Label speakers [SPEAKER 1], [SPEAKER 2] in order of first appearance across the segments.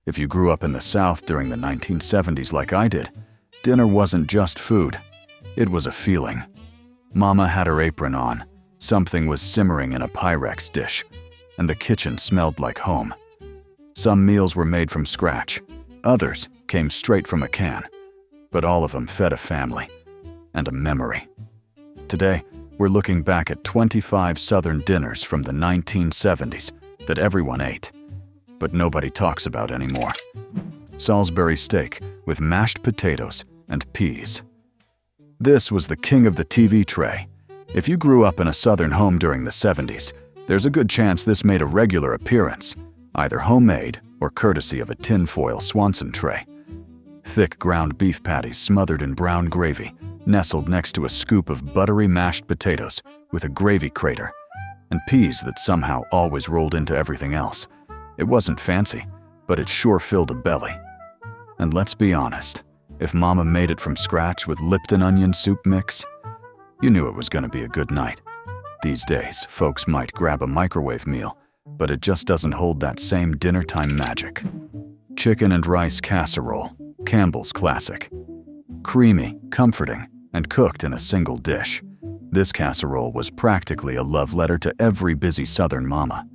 [SPEAKER 1] If you grew up in the South during the 1970s like I did, dinner wasn't just food. It was a feeling. Mama had her apron on, something was simmering in a Pyrex dish, and the kitchen smelled like home. Some meals were made from scratch, others came straight from a can, but all of them fed a family and a memory. Today, we're looking back at 25 Southern dinners from the 1970s that everyone ate, but nobody talks about anymore. Salisbury steak with mashed potatoes and peas. This was the king of the TV tray. If you grew up in a Southern home during the 70s, there's a good chance this made a regular appearance, either homemade or courtesy of a tinfoil Swanson tray. Thick ground beef patties smothered in brown gravy, nestled next to a scoop of buttery mashed potatoes with a gravy crater, and peas that somehow always rolled into everything else. It wasn't fancy, but it sure filled a belly. And let's be honest, if Mama made it from scratch with Lipton onion soup mix, you knew it was going to be a good night. These days, folks might grab a microwave meal, but it just doesn't hold that same dinner-time magic. Chicken and rice casserole, Campbell's classic. Creamy, comforting, and cooked in a single dish. This casserole was practically a love letter to every busy Southern mama.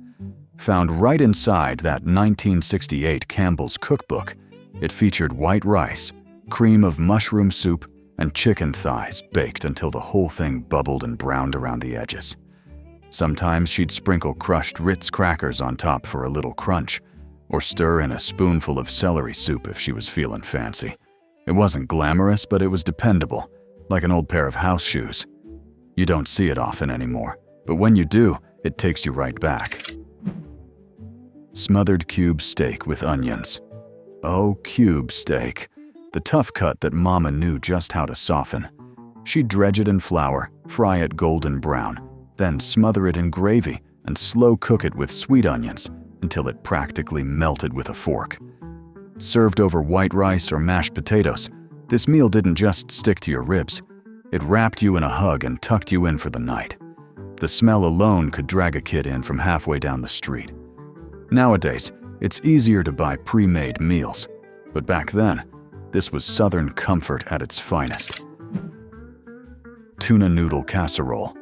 [SPEAKER 1] Found right inside that 1968 Campbell's cookbook, it featured white rice, cream of mushroom soup, and chicken thighs baked until the whole thing bubbled and browned around the edges. Sometimes she'd sprinkle crushed Ritz crackers on top for a little crunch, or stir in a spoonful of celery soup if she was feeling fancy. It wasn't glamorous, but it was dependable, like an old pair of house shoes. You don't see it often anymore, but when you do, it takes you right back. Smothered cube steak with onions. Oh, cube steak. The tough cut that Mama knew just how to soften. She'd dredge it in flour, fry it golden brown, then smother it in gravy and slow cook it with sweet onions until it practically melted with a fork. Served over white rice or mashed potatoes, this meal didn't just stick to your ribs. It wrapped you in a hug and tucked you in for the night. The smell alone could drag a kid in from halfway down the street. Nowadays, it's easier to buy pre-made meals, but back then, this was Southern comfort at its finest. Tuna noodle casserole,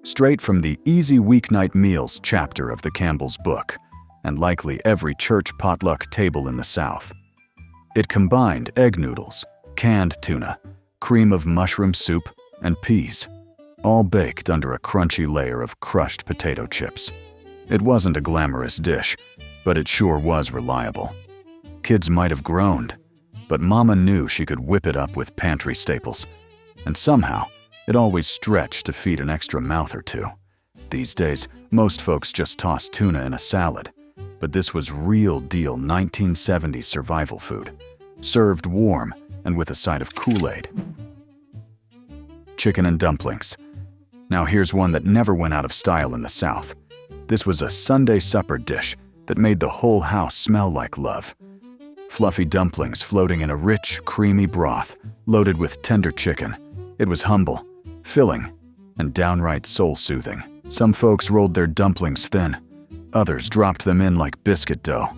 [SPEAKER 1] straight from the Easy Weeknight Meals chapter of the Campbell's book, and likely every church potluck table in the South. It combined egg noodles, canned tuna, cream of mushroom soup, and peas, all baked under a crunchy layer of crushed potato chips. It wasn't a glamorous dish, but it sure was reliable. Kids might have groaned, but Mama knew she could whip it up with pantry staples, and somehow, it always stretched to feed an extra mouth or two. These days, most folks just toss tuna in a salad, but this was real-deal 1970s survival food, served warm and with a side of Kool-Aid. Chicken and dumplings. Now here's one that never went out of style in the South. This was a Sunday supper dish that made the whole house smell like love. Fluffy dumplings floating in a rich, creamy broth, loaded with tender chicken. It was humble, filling, and downright soul-soothing. Some folks rolled their dumplings thin. Others dropped them in like biscuit dough.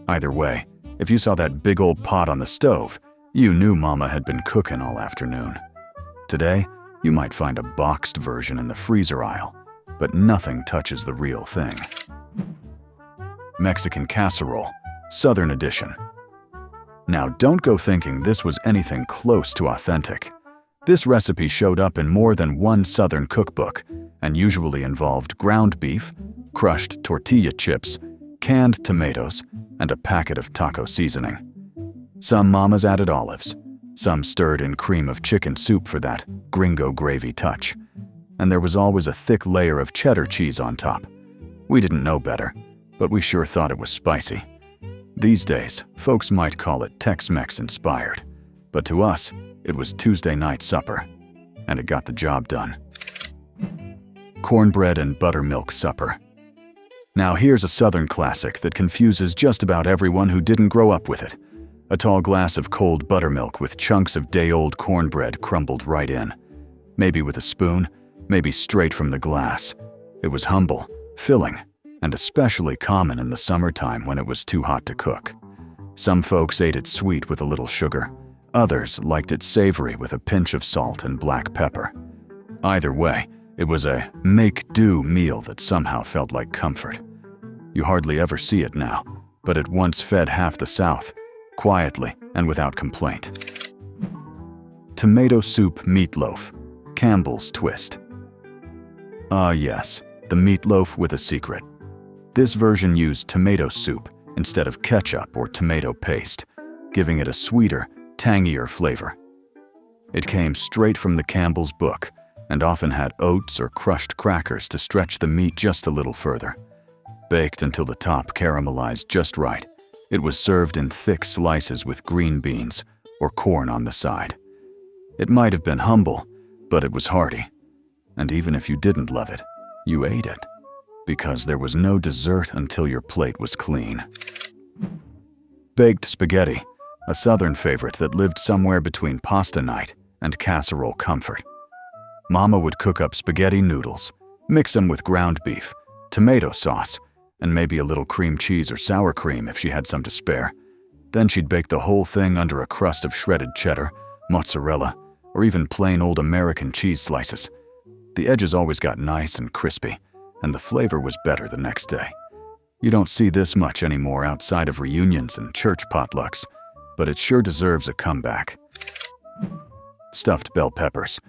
[SPEAKER 1] Either way, if you saw that big old pot on the stove, you knew Mama had been cooking all afternoon. Today, you might find a boxed version in the freezer aisle, but nothing touches the real thing. Mexican casserole, Southern edition. Now don't go thinking this was anything close to authentic. This recipe showed up in more than one Southern cookbook and usually involved ground beef, crushed tortilla chips, canned tomatoes, and a packet of taco seasoning. Some mamas added olives, some stirred in cream of chicken soup for that gringo gravy touch, and there was always a thick layer of cheddar cheese on top. We didn't know better, but we sure thought it was spicy. These days, folks might call it Tex-Mex inspired, but to us, it was Tuesday night supper, and it got the job done. Cornbread and buttermilk supper. Now here's a Southern classic that confuses just about everyone who didn't grow up with it. A tall glass of cold buttermilk with chunks of day-old cornbread crumbled right in. Maybe with a spoon, maybe straight from the glass. It was humble, filling, and especially common in the summertime when it was too hot to cook. Some folks ate it sweet with a little sugar. Others liked it savory with a pinch of salt and black pepper. Either way, it was a make-do meal that somehow felt like comfort. You hardly ever see it now, but it once fed half the South, quietly and without complaint. Tomato soup meatloaf, Campbell's twist. Ah yes, the meatloaf with a secret. This version used tomato soup instead of ketchup or tomato paste, giving it a sweeter, tangier flavor. It came straight from the Campbell's book and often had oats or crushed crackers to stretch the meat just a little further. Baked until the top caramelized just right, it was served in thick slices with green beans or corn on the side. It might have been humble, but it was hearty. And even if you didn't love it, you ate it, because there was no dessert until your plate was clean. Baked spaghetti, a Southern favorite that lived somewhere between pasta night and casserole comfort. Mama would cook up spaghetti noodles, mix them with ground beef, tomato sauce, and maybe a little cream cheese or sour cream if she had some to spare. Then she'd bake the whole thing under a crust of shredded cheddar, mozzarella, or even plain old American cheese slices. The edges always got nice and crispy, and the flavor was better the next day. You don't see this much anymore outside of reunions and church potlucks, but it sure deserves a comeback. Stuffed bell peppers.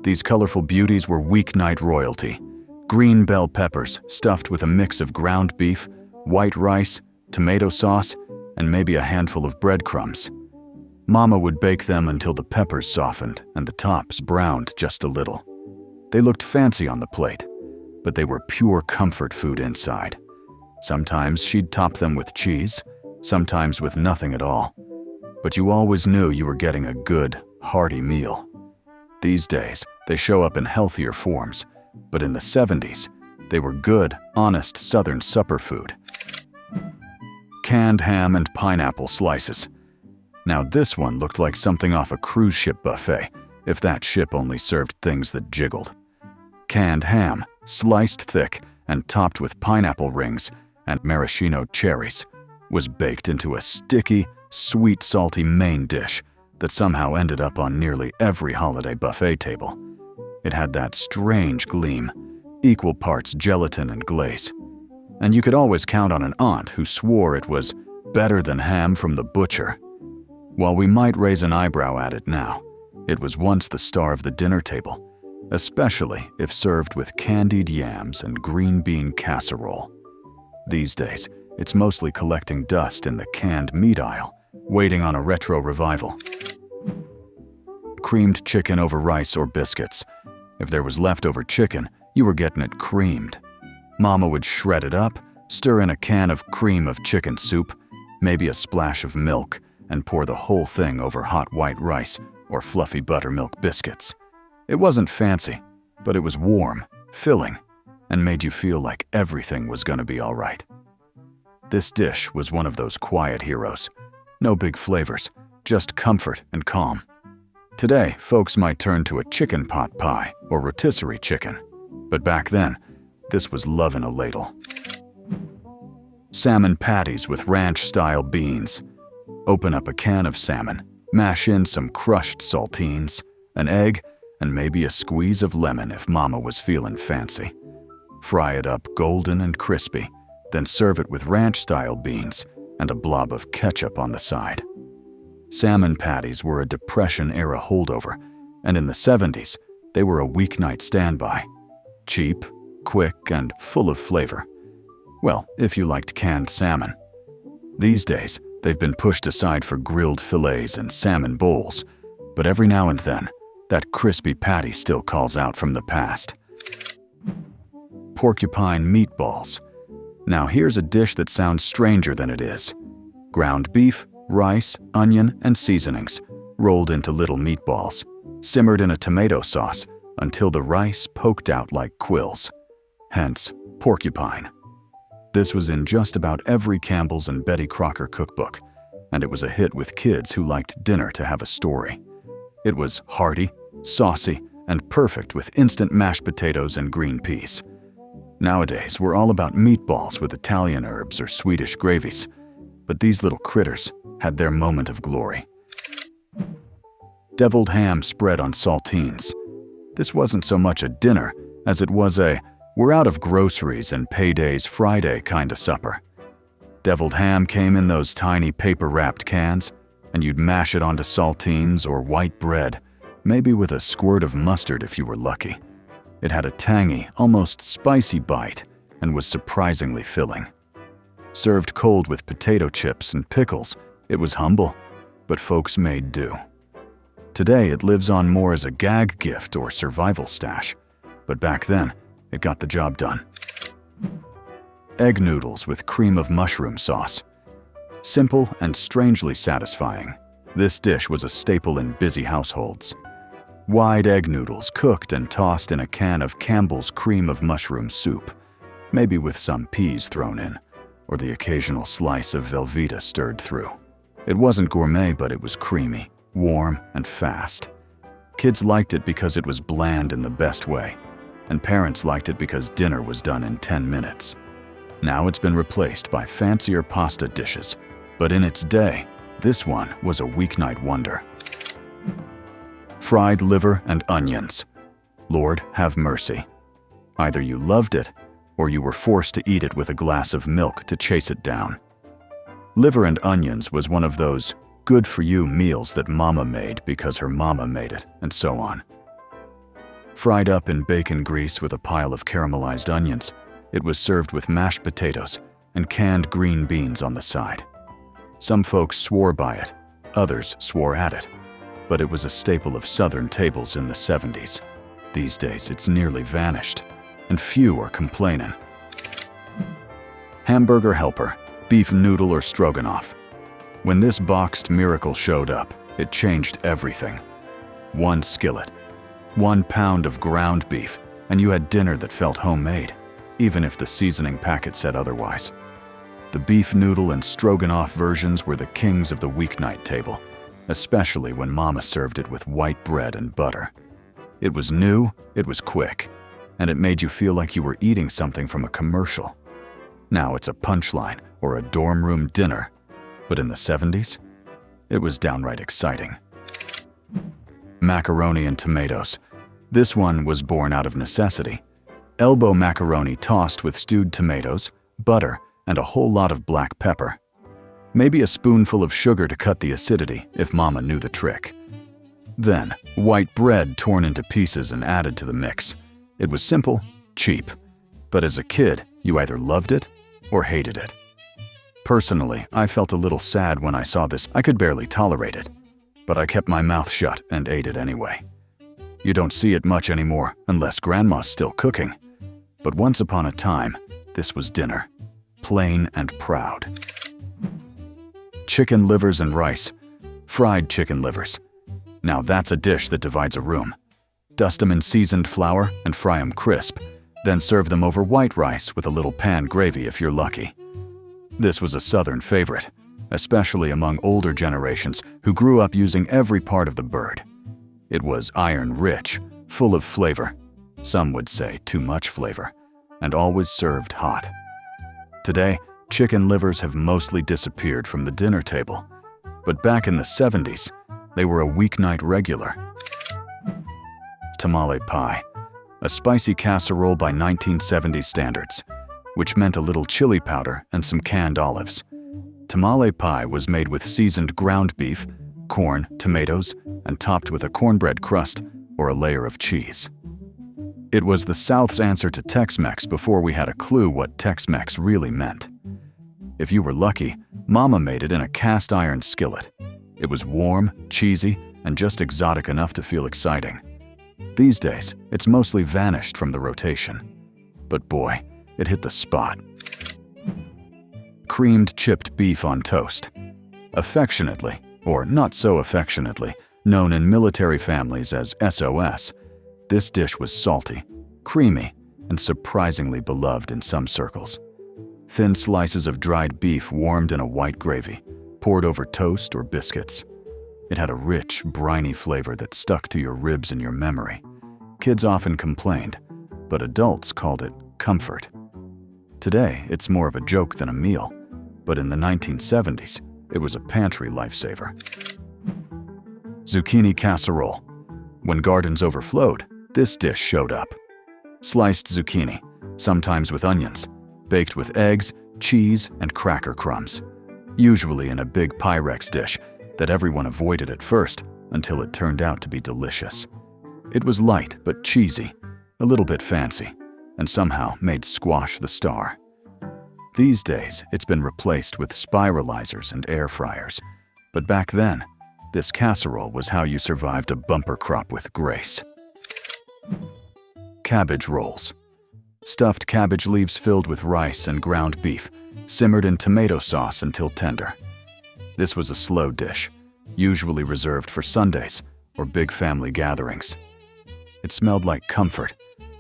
[SPEAKER 1] These colorful beauties were weeknight royalty. Green bell peppers stuffed with a mix of ground beef, white rice, tomato sauce, and maybe a handful of breadcrumbs. Mama would bake them until the peppers softened and the tops browned just a little. They looked fancy on the plate, but they were pure comfort food inside. Sometimes she'd top them with cheese, sometimes with nothing at all. But you always knew you were getting a good, hearty meal. These days, they show up in healthier forms, but in the 70s, they were good, honest Southern supper food. Canned ham and pineapple slices. Now this one looked like something off a cruise ship buffet, if that ship only served things that jiggled. Canned ham, sliced thick and topped with pineapple rings and maraschino cherries, was baked into a sticky, sweet, salty main dish that somehow ended up on nearly every holiday buffet table. It had that strange gleam, equal parts gelatin and glaze. And you could always count on an aunt who swore it was better than ham from the butcher. While we might raise an eyebrow at it now, it was once the star of the dinner table, especially if served with candied yams and green bean casserole. These days, it's mostly collecting dust in the canned meat aisle, waiting on a retro revival. Creamed chicken over rice or biscuits. If there was leftover chicken, you were getting it creamed. Mama would shred it up, stir in a can of cream of chicken soup, maybe a splash of milk, and pour the whole thing over hot white rice or fluffy buttermilk biscuits. It wasn't fancy, but it was warm, filling, and made you feel like everything was gonna be all right. This dish was one of those quiet heroes. No big flavors, just comfort and calm. Today, folks might turn to a chicken pot pie or rotisserie chicken, but back then, this was love in a ladle. Salmon patties with ranch-style beans. Open up a can of salmon, mash in some crushed saltines, an egg, and maybe a squeeze of lemon if Mama was feeling fancy. Fry it up golden and crispy, then serve it with ranch-style beans and a blob of ketchup on the side. Salmon patties were a Depression-era holdover, and in the 70s, they were a weeknight standby. Cheap, quick, and full of flavor. Well, if you liked canned salmon. These days, they've been pushed aside for grilled fillets and salmon bowls, but every now and then, that crispy patty still calls out from the past. Porcupine meatballs. Now here's a dish that sounds stranger than it is. Ground beef, rice, onion, and seasonings, rolled into little meatballs, simmered in a tomato sauce until the rice poked out like quills. Hence, Porcupine. This was in just about every Campbell's and Betty Crocker cookbook, and it was a hit with kids who liked dinner to have a story. It was hearty, saucy, and perfect with instant mashed potatoes and green peas. Nowadays, we're all about meatballs with Italian herbs or Swedish gravies, but these little critters, had their moment of glory. Deviled ham spread on saltines. This wasn't so much a dinner as it was a we're out of groceries and payday's Friday kind of supper. Deviled ham came in those tiny paper-wrapped cans, and you'd mash it onto saltines or white bread, maybe with a squirt of mustard if you were lucky. It had a tangy, almost spicy bite and was surprisingly filling. Served cold with potato chips and pickles, it was humble, but folks made do. Today it lives on more as a gag gift or survival stash, but back then, it got the job done. Egg noodles with cream of mushroom sauce. Simple and strangely satisfying, this dish was a staple in busy households. Wide egg noodles cooked and tossed in a can of Campbell's cream of mushroom soup, maybe with some peas thrown in, or the occasional slice of Velveeta stirred through. It wasn't gourmet, but it was creamy, warm, and fast. Kids liked it because it was bland in the best way, and parents liked it because dinner was done in 10 minutes. Now it's been replaced by fancier pasta dishes, but in its day, this one was a weeknight wonder. Fried liver and onions. Lord have mercy. Either you loved it, or you were forced to eat it with a glass of milk to chase it down. Liver and onions was one of those good-for-you meals that Mama made because her mama made it, and so on. Fried up in bacon grease with a pile of caramelized onions, it was served with mashed potatoes and canned green beans on the side. Some folks swore by it, others swore at it, but it was a staple of Southern tables in the 70s. These days, it's nearly vanished, and few are complaining. Hamburger Helper, beef noodle or stroganoff. When this boxed miracle showed up, it changed everything. 1 skillet, 1 pound of ground beef, and you had dinner that felt homemade, even if the seasoning packet said otherwise. The beef noodle and stroganoff versions were the kings of the weeknight table, especially when Mama served it with white bread and butter. It was new, it was quick, and it made you feel like you were eating something from a commercial. Now it's a punchline or a dorm room dinner, but in the 70s, it was downright exciting. Macaroni and tomatoes. This one was born out of necessity. Elbow macaroni tossed with stewed tomatoes, butter, and a whole lot of black pepper. Maybe a spoonful of sugar to cut the acidity if Mama knew the trick. Then, white bread torn into pieces and added to the mix. It was simple, cheap, but as a kid, you either loved it or hated it. Personally, I felt a little sad when I saw this. I could barely tolerate it, but I kept my mouth shut and ate it anyway. You don't see it much anymore unless Grandma's still cooking. But once upon a time, this was dinner, plain and proud. Chicken livers and rice. Fried chicken livers. Now that's a dish that divides a room. Dust them in seasoned flour and fry them crisp, then serve them over white rice with a little pan gravy if you're lucky. This was a Southern favorite, especially among older generations who grew up using every part of the bird. It was iron-rich, full of flavor, some would say too much flavor, and always served hot. Today, chicken livers have mostly disappeared from the dinner table, but back in the 70s, they were a weeknight regular. Tamale Pie, a spicy casserole by 1970s standards, which meant a little chili powder and some canned olives. Tamale pie was made with seasoned ground beef, corn, tomatoes, and topped with a cornbread crust or a layer of cheese. It was the South's answer to Tex-Mex before we had a clue what Tex-Mex really meant. If you were lucky, Mama made it in a cast iron skillet. It was warm, cheesy, and just exotic enough to feel exciting. These days, it's mostly vanished from the rotation. But boy, it hit the spot. Creamed chipped beef on toast. Affectionately, or not so affectionately, known in military families as SOS, this dish was salty, creamy, and surprisingly beloved in some circles. Thin slices of dried beef warmed in a white gravy, poured over toast or biscuits. It had a rich, briny flavor that stuck to your ribs and your memory. Kids often complained, but adults called it comfort. Today, it's more of a joke than a meal, but in the 1970s, It was a pantry lifesaver. Zucchini Casserole. When gardens overflowed, this dish showed up. Sliced zucchini, sometimes with onions, baked with eggs, cheese, and cracker crumbs. Usually in a big Pyrex dish that everyone avoided at first until it turned out to be delicious. It was light but cheesy, a little bit fancy, and somehow made squash the star. These days, it's been replaced with spiralizers and air fryers. But back then, this casserole was how you survived a bumper crop with grace. Cabbage Rolls. Stuffed cabbage leaves filled with rice and ground beef, simmered in tomato sauce until tender. This was a slow dish, usually reserved for Sundays or big family gatherings. It smelled like comfort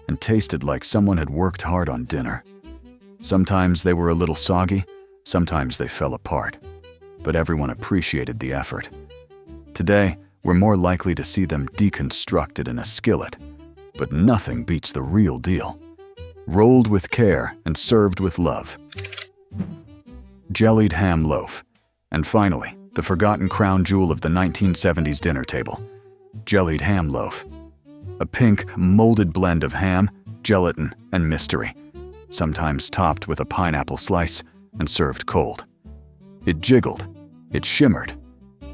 [SPEAKER 1] and tasted like someone had worked hard on dinner. Sometimes they were a little soggy, sometimes they fell apart, but everyone appreciated the effort. Today, we're more likely to see them deconstructed in a skillet, but nothing beats the real deal. Rolled with care and served with love. Jellied Ham Loaf. And finally, the forgotten crown jewel of the 1970s dinner table, Jellied Ham Loaf. A pink, molded blend of ham, gelatin, and mystery, sometimes topped with a pineapple slice and served cold. It jiggled, it shimmered,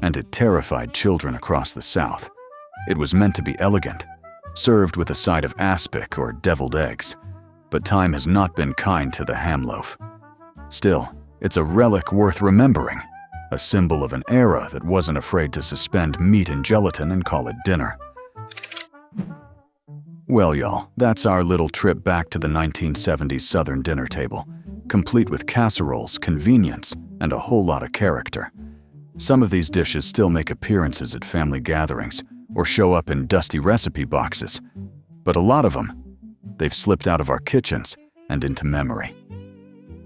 [SPEAKER 1] and it terrified children across the South. It was meant to be elegant, served with a side of aspic or deviled eggs, but time has not been kind to the ham loaf. Still, it's a relic worth remembering, a symbol of an era that wasn't afraid to suspend meat and gelatin and call it dinner. Well, y'all, that's our little trip back to the 1970s Southern dinner table, complete with casseroles, convenience, and a whole lot of character. Some of these dishes still make appearances at family gatherings or show up in dusty recipe boxes, but a lot of them, they've slipped out of our kitchens and into memory.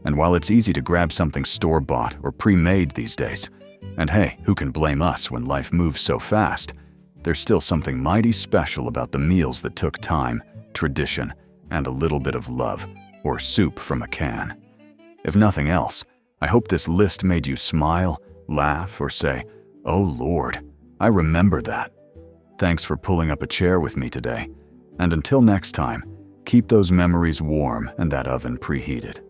[SPEAKER 1] And while it's easy to grab something store-bought or pre-made these days, and hey, who can blame us when life moves so fast, there's still something mighty special about the meals that took time, tradition, and a little bit of love, or soup from a can. If nothing else, I hope this list made you smile, laugh, or say, "Oh Lord, I remember that." Thanks for pulling up a chair with me today, and until next time, keep those memories warm and that oven preheated.